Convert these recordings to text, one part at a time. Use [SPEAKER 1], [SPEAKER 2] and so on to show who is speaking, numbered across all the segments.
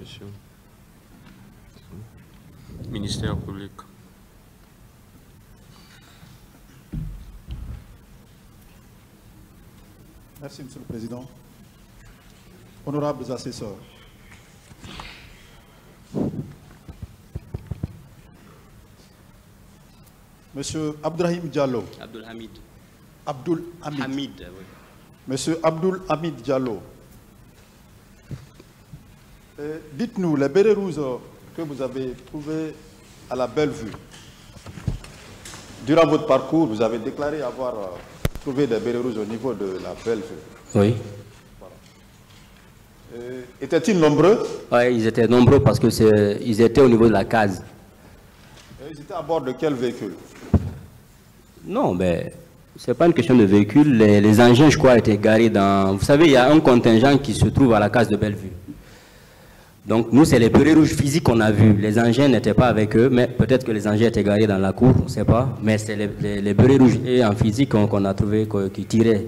[SPEAKER 1] question. Ministère public.
[SPEAKER 2] Merci, Monsieur le Président. Honorables assesseurs, Monsieur Abdourahim Diallo.
[SPEAKER 3] Abdul Hamid.
[SPEAKER 2] Abdul Hamid.
[SPEAKER 3] Hamid, oui.
[SPEAKER 2] Monsieur Abdul Hamid Diallo. Dites-nous, les bérets rouges que vous avez trouvés à la Bellevue, durant votre parcours, vous avez déclaré avoir trouvé des bérets rouges au niveau de la Bellevue.
[SPEAKER 3] Oui.
[SPEAKER 2] Étaient-ils nombreux?
[SPEAKER 3] Oui, ils étaient nombreux parce que ils étaient au niveau de la case.
[SPEAKER 2] Ils étaient à bord de quel véhicule?
[SPEAKER 3] Non, mais ce n'est pas une question de véhicule. Les engins, je crois, étaient garés dans... Vous savez, il y a un contingent qui se trouve à la case de Bellevue. Donc, nous, c'est les bérets rouges physiques qu'on a vus. Les engins n'étaient pas avec eux, mais peut-être que les engins étaient garés dans la cour, on ne sait pas. Mais c'est les bérets rouges et en physique qu'on a trouvé qui tiraient.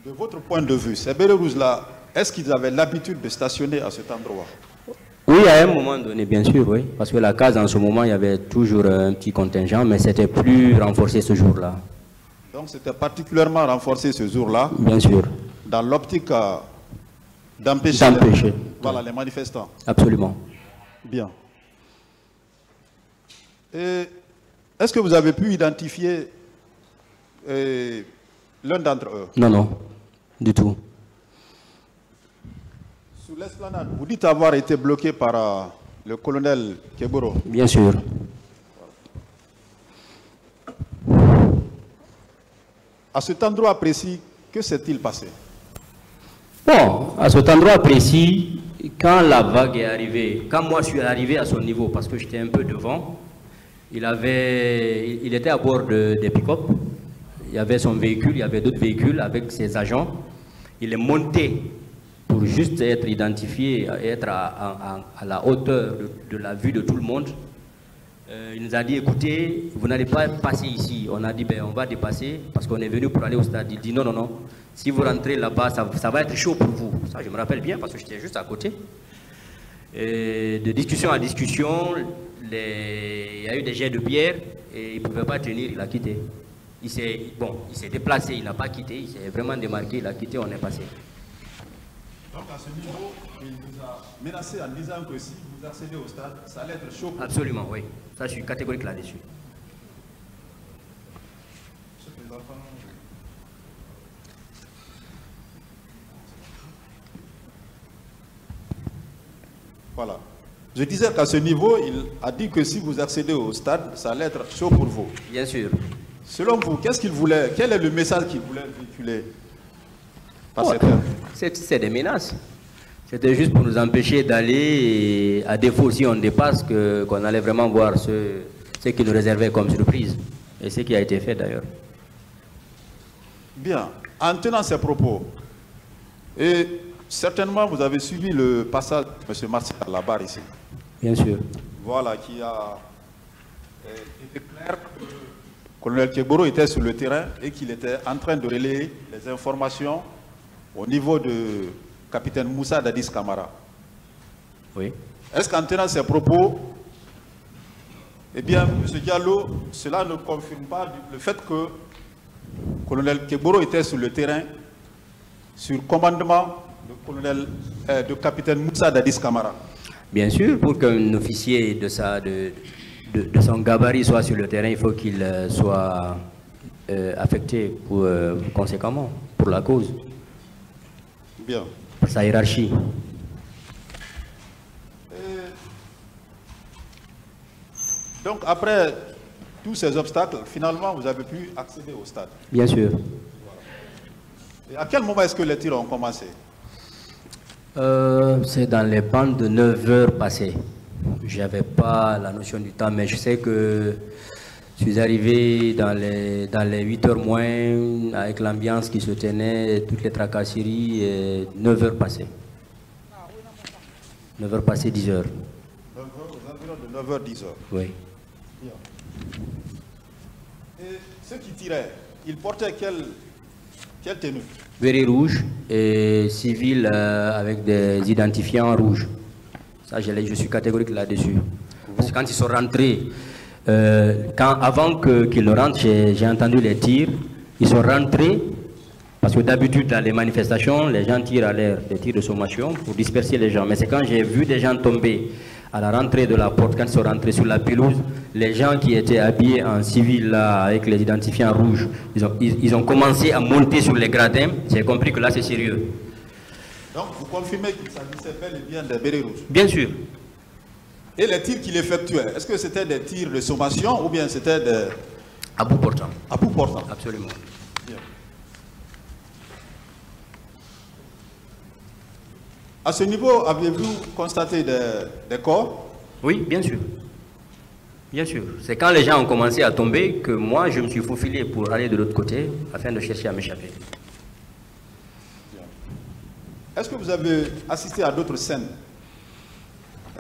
[SPEAKER 2] De votre point de vue, ces bérets rouges-là, est-ce qu'ils avaient l'habitude de stationner à cet endroit?
[SPEAKER 3] Oui, à un moment donné, bien sûr, oui. Parce que la case, en ce moment, il y avait toujours un petit contingent, mais c'était plus renforcé ce jour-là.
[SPEAKER 2] Donc, c'était particulièrement renforcé ce jour-là?
[SPEAKER 3] Bien sûr.
[SPEAKER 2] Dans l'optique d'empêcher voilà, les manifestants?
[SPEAKER 3] Absolument.
[SPEAKER 2] Bien. Est-ce que vous avez pu identifier l'un d'entre eux?
[SPEAKER 3] Non, non, du tout.
[SPEAKER 2] Sous l'esplanade, vous dites avoir été bloqué par le colonel Keboro.
[SPEAKER 3] Bien sûr.
[SPEAKER 2] À cet endroit précis, que s'est-il passé?
[SPEAKER 3] Bon, à cet endroit précis, quand la vague est arrivée, quand moi je suis arrivé à son niveau, parce que j'étais un peu devant, il était à bord des pick-up, il y avait son véhicule, il y avait d'autres véhicules avec ses agents. Il est monté pour juste être identifié, être à la hauteur de la vue de tout le monde. Il nous a dit, écoutez, vous n'allez pas passer ici. On a dit, ben, on va dépasser parce qu'on est venu pour aller au stade. Il dit, non, non, non. Si vous rentrez là-bas, ça va être chaud pour vous. Ça, je me rappelle bien parce que j'étais juste à côté. Et de discussion à discussion, il y a eu des jets de pierre et il ne pouvait pas tenir, il a quitté. Il s'est déplacé, il n'a pas quitté, il s'est vraiment démarqué, il a quitté, on est passé.
[SPEAKER 2] Donc à ce niveau, il vous a menacé en disant que si vous accédez au stade, ça allait être chaud.
[SPEAKER 3] Absolument, oui. Ça, je suis catégorique là-dessus.
[SPEAKER 2] Voilà. Je disais qu'à ce niveau, il a dit que si vous accédez au stade, ça allait être chaud pour vous.
[SPEAKER 3] Bien sûr.
[SPEAKER 2] Selon vous, qu'est-ce qu'il voulait? Quel est le message qu'il voulait véhiculer par cette heure?
[SPEAKER 3] C'est des menaces. C'était juste pour nous empêcher d'aller, et à défaut si on dépasse, qu'on allait vraiment voir ce qu'il nous réservait comme surprise. Et ce qui a été fait d'ailleurs.
[SPEAKER 2] Bien. En tenant ces propos, et certainement vous avez suivi le passage de M. Martial à la barre ici.
[SPEAKER 3] Bien sûr.
[SPEAKER 2] Voilà, qui a été clair que le colonel Keboro était sur le terrain et qu'il était en train de relayer les informations au niveau de capitaine Moussa Dadis Camara.
[SPEAKER 3] Oui.
[SPEAKER 2] Est-ce qu'en tenant ces propos, eh bien, M. Diallo, cela ne confirme pas le fait que le colonel Keboro était sur le terrain sur commandement de capitaine Moussa Dadis Camara? Bien
[SPEAKER 3] sûr, pour qu'un officier de son gabarit soit sur le terrain, il faut qu'il soit affecté conséquemment pour la cause.
[SPEAKER 2] Bien.
[SPEAKER 3] Pour sa hiérarchie.
[SPEAKER 2] Donc après tous ces obstacles, finalement vous avez pu accéder au stade?
[SPEAKER 3] Bien sûr.
[SPEAKER 2] Et à quel moment est-ce que les tirs ont commencé?
[SPEAKER 3] C'est dans les bandes de 9 heures passées. Je n'avais pas la notion du temps, mais je sais que je suis arrivé dans les 8 heures moins, avec l'ambiance qui se tenait, toutes les tracasseries, et 9 heures passées. 9 heures passées, 10 heures.
[SPEAKER 2] Aux environs de 9 heures, 10 heures.
[SPEAKER 3] Oui.
[SPEAKER 2] Et ceux qui tiraient, ils portaient Quelle tenue?
[SPEAKER 3] Béret rouge et civil avec des identifiants rouges. Ça, je suis catégorique là-dessus. Parce que quand ils sont rentrés, avant qu'ils ne rentrent, j'ai entendu les tirs. Ils sont rentrés, parce que d'habitude, dans les manifestations, les gens tirent à l'air des tirs de sommation pour disperser les gens. Mais c'est quand j'ai vu des gens tomber à la rentrée de la porte, quand ils sont rentrés sur la pelouse, les gens qui étaient habillés en civil là, avec les identifiants rouges, ils ont commencé à monter sur les gradins. J'ai compris que là c'est sérieux.
[SPEAKER 2] Donc vous confirmez qu'il s'agissait bel et bien des bérets rouges?
[SPEAKER 3] Bien sûr.
[SPEAKER 2] Et les tirs qu'il effectuait, est-ce que c'était des tirs de sommation ou bien c'était des...
[SPEAKER 3] À bout portant.
[SPEAKER 2] À bout portant.
[SPEAKER 3] Absolument.
[SPEAKER 2] Bien. À ce niveau, avez-vous constaté des corps?
[SPEAKER 3] Oui, bien sûr. Bien sûr. C'est quand les gens ont commencé à tomber que moi, je me suis faufilé pour aller de l'autre côté afin de chercher à m'échapper.
[SPEAKER 2] Est-ce que vous avez assisté à d'autres scènes?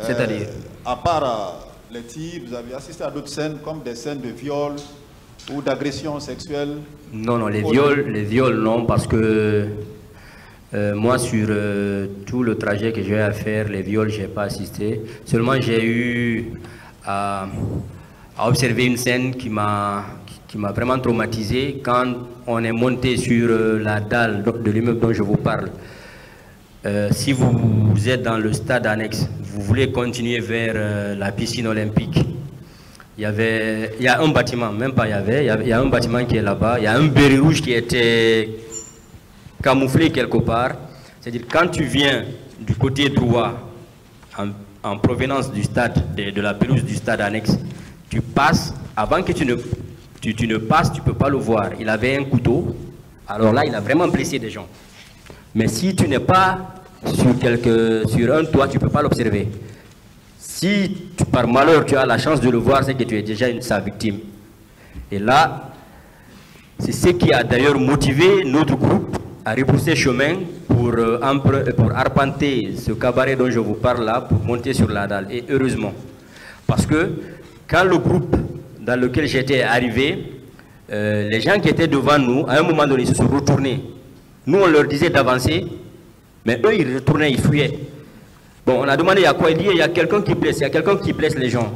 [SPEAKER 3] C'est-à-dire
[SPEAKER 2] à part les tirs, vous avez assisté à d'autres scènes comme des scènes de viol ou d'agression sexuelle?
[SPEAKER 3] Non, non, les viols non, parce que moi, sur tout le trajet que j'ai à faire, les viols, je n'ai pas assisté. Seulement, j'ai eu à observer une scène qui m'a vraiment traumatisé quand on est monté sur la dalle de l'immeuble dont je vous parle. Si vous êtes dans le stade annexe, vous voulez continuer vers la piscine olympique, il y a un bâtiment, même pas il y a un bâtiment qui est là-bas, il y a un béret rouge qui était camouflé quelque part. C'est-à-dire quand tu viens du côté droit en provenance du stade, de la pelouse du stade annexe, tu passes, avant que tu ne passes, tu ne peux pas le voir. Il avait un couteau, alors là il a vraiment blessé des gens. Mais si tu n'es pas sur un toit, tu ne peux pas l'observer. Si par malheur tu as la chance de le voir, c'est que tu es déjà sa victime. Et là, c'est ce qui a d'ailleurs motivé notre groupe à repousser chemin pour arpenter ce cabaret dont je vous parle là, pour monter sur la dalle. Et heureusement, parce que quand le groupe dans lequel j'étais arrivé, les gens qui étaient devant nous, à un moment donné, se sont retournés. Nous, on leur disait d'avancer, mais eux, ils retournaient, ils fuyaient. Bon, on a demandé, il y a quoi? Il dit, il y a quelqu'un qui blesse, il y a quelqu'un qui blesse les gens.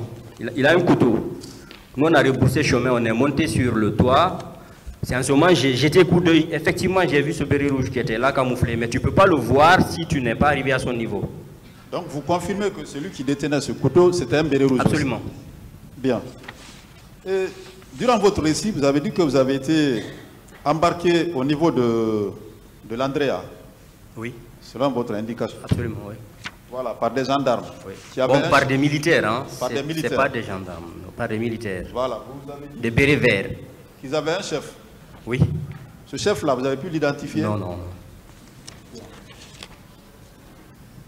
[SPEAKER 3] Il a un couteau. Nous, on a rebroussé chemin, on est monté sur le toit. C'est en ce moment, j'ai jeté coup d'œil. Effectivement, j'ai vu ce béret rouge qui était là, camouflé, mais tu ne peux pas le voir si tu n'es pas arrivé à son niveau.
[SPEAKER 2] Donc, vous confirmez que celui qui détenait ce couteau, c'était un béret rouge?
[SPEAKER 3] Absolument.
[SPEAKER 2] Aussi. Bien. Et durant votre récit, vous avez dit que vous avez été embarqué au niveau de l'Andrea.
[SPEAKER 3] Oui.
[SPEAKER 2] Selon votre indication.
[SPEAKER 3] Absolument, oui.
[SPEAKER 2] Voilà, par des gendarmes.
[SPEAKER 3] Oui. Par des militaires, hein.
[SPEAKER 2] Par des militaires.
[SPEAKER 3] C'est pas des gendarmes, par des militaires.
[SPEAKER 2] Voilà, vous avez dit.
[SPEAKER 3] Des bérets verts.
[SPEAKER 2] Qu'ils avaient un chef.
[SPEAKER 3] Oui.
[SPEAKER 2] Ce chef-là, vous avez pu l'identifier?
[SPEAKER 3] Non, non.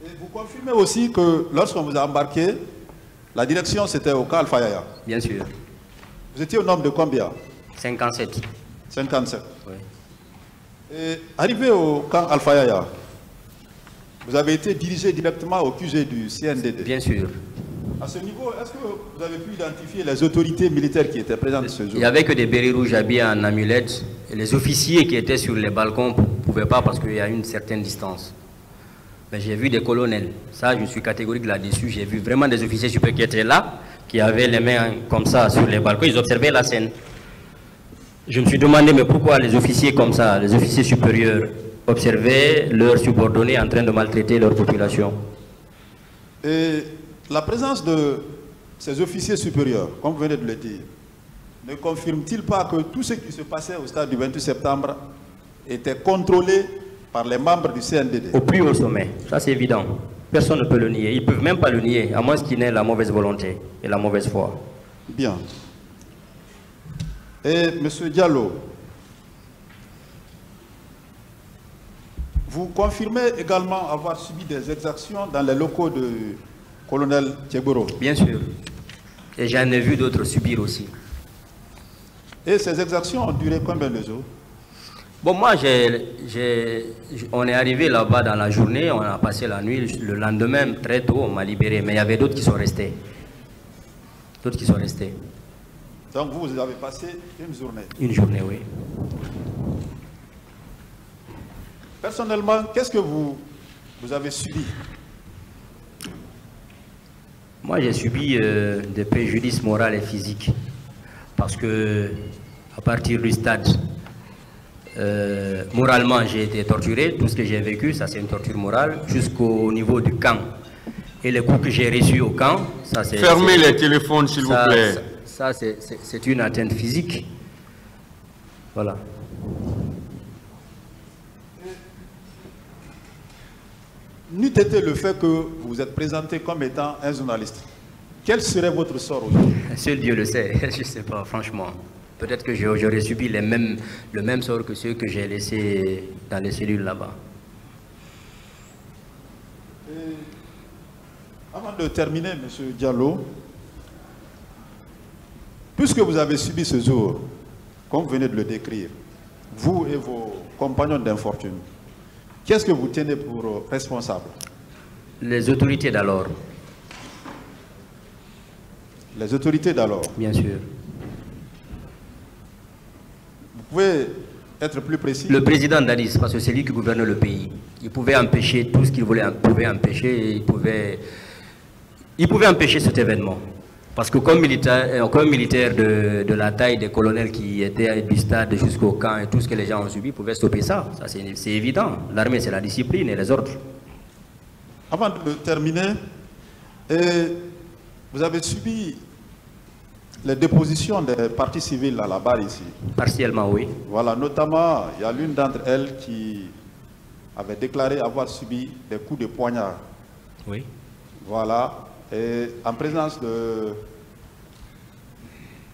[SPEAKER 2] Et vous confirmez aussi que lorsqu'on vous a embarqué, la direction c'était au camp Alpha Yaya?
[SPEAKER 3] Bien sûr.
[SPEAKER 2] Vous étiez au nombre de combien?
[SPEAKER 3] 57.
[SPEAKER 2] 57.
[SPEAKER 3] Oui.
[SPEAKER 2] Et arrivé au camp Alpha Yaya, vous avez été dirigé directement au QG du CNDD?
[SPEAKER 3] Bien sûr.
[SPEAKER 2] À ce niveau, est-ce que vous avez pu identifier les autorités militaires qui étaient présentes ce jour?
[SPEAKER 3] Il n'y avait que des bérets rouges habillés en amulette. Et les officiers qui étaient sur les balcons ne pouvaient pas parce qu'il y a une certaine distance. Mais j'ai vu des colonels. Ça, je suis catégorique là-dessus. J'ai vu vraiment des officiers supérieurs qui étaient là, qui avaient les mains comme ça sur les balcons. Ils observaient la scène. Je me suis demandé, mais pourquoi les officiers comme ça, les officiers supérieurs, observaient leurs subordonnés en train de maltraiter leur population?
[SPEAKER 2] Et la présence de ces officiers supérieurs, comme vous venez de le dire, ne confirme-t-il pas que tout ce qui se passait au stade du 28 septembre était contrôlé par les membres du CNDD? Au
[SPEAKER 3] plus haut sommet, ça c'est évident. Personne ne peut le nier. Ils ne peuvent même pas le nier, à moins qu'il n'ait la mauvaise volonté et la mauvaise foi.
[SPEAKER 2] Bien. Et M. Diallo, vous confirmez également avoir subi des exactions dans les locaux de colonel Tcheboro?
[SPEAKER 3] Bien sûr. Et j'en ai vu d'autres subir aussi.
[SPEAKER 2] Et ces exactions ont duré combien de jours?
[SPEAKER 3] Bon, moi, on est arrivé là-bas dans la journée, on a passé la nuit. Le lendemain, très tôt, on m'a libéré. Mais il y avait d'autres qui sont restés. D'autres qui sont restés.
[SPEAKER 2] Donc vous avez passé une journée?
[SPEAKER 3] Une journée, oui.
[SPEAKER 2] Personnellement, qu'est-ce que vous avez subi?
[SPEAKER 3] Moi, j'ai subi des préjudices moraux et physiques. Parce que, à partir du stade, moralement, j'ai été torturé. Tout ce que j'ai vécu, ça c'est une torture morale, jusqu'au niveau du camp. Et les coups que j'ai reçus au camp, ça c'est...
[SPEAKER 1] Fermez les téléphones, s'il vous plaît.
[SPEAKER 3] Ça c'est une atteinte physique. Voilà.
[SPEAKER 2] N'eût été le fait que vous vous êtes présenté comme étant un journaliste, quel serait votre sort aujourd'hui?
[SPEAKER 3] Seul Dieu le sait, je ne sais pas, franchement. Peut-être que j'aurais subi le même sort que ceux que j'ai laissés dans les cellules là-bas.
[SPEAKER 2] Avant de terminer, M. Diallo, puisque vous avez subi ce jour, comme vous venez de le décrire, vous et vos compagnons d'infortune, qu'est-ce que vous tenez pour responsable?
[SPEAKER 3] Les autorités d'alors.
[SPEAKER 2] Les autorités d'alors?
[SPEAKER 3] Bien sûr.
[SPEAKER 2] Vous pouvez être plus précis?
[SPEAKER 3] Le président d'Addis, parce que c'est lui qui gouverne le pays. Il pouvait empêcher tout ce qu'il voulait, empêcher, il pouvait empêcher cet événement. Parce que comme militaire de la taille des colonels qui étaient du stade jusqu'au camp et tout ce que les gens ont subi, il pouvait stopper ça. Ça c'est évident. L'armée, c'est la discipline et les ordres.
[SPEAKER 2] Avant de terminer, vous avez subi les dépositions des parties civiles à la barre ici.
[SPEAKER 3] Partiellement, oui.
[SPEAKER 2] Voilà, notamment, il y a l'une d'entre elles qui avait déclaré avoir subi des coups de poignard.
[SPEAKER 3] Oui.
[SPEAKER 2] Voilà, et en présence de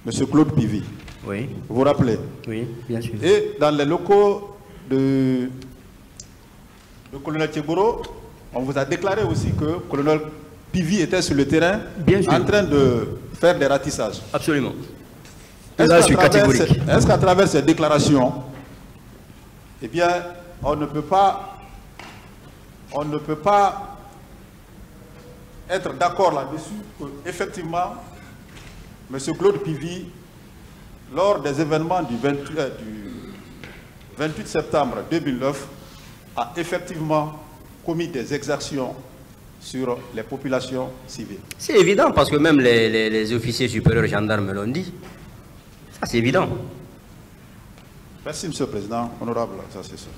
[SPEAKER 2] M. Claude Pivy.
[SPEAKER 3] Oui.
[SPEAKER 2] Vous vous rappelez?
[SPEAKER 3] Oui, bien sûr.
[SPEAKER 2] Et dans les locaux de colonel Kegboro, on vous a déclaré aussi que le colonel Pivy était sur le terrain en train de faire des ratissages.
[SPEAKER 3] Absolument. Là, je suis catégorique.
[SPEAKER 2] Est-ce qu'à travers ces déclarations, eh bien, on ne peut pas être d'accord là-dessus qu'effectivement, M. Claude Pivy, lors des événements du 28 septembre 2009, a effectivement commis des exactions sur les populations civiles? C'est
[SPEAKER 3] évident, parce que même les officiers supérieurs gendarmes l'ont dit. Ça, c'est évident.
[SPEAKER 2] Merci, M. le Président. Honorable, ça c'est ça.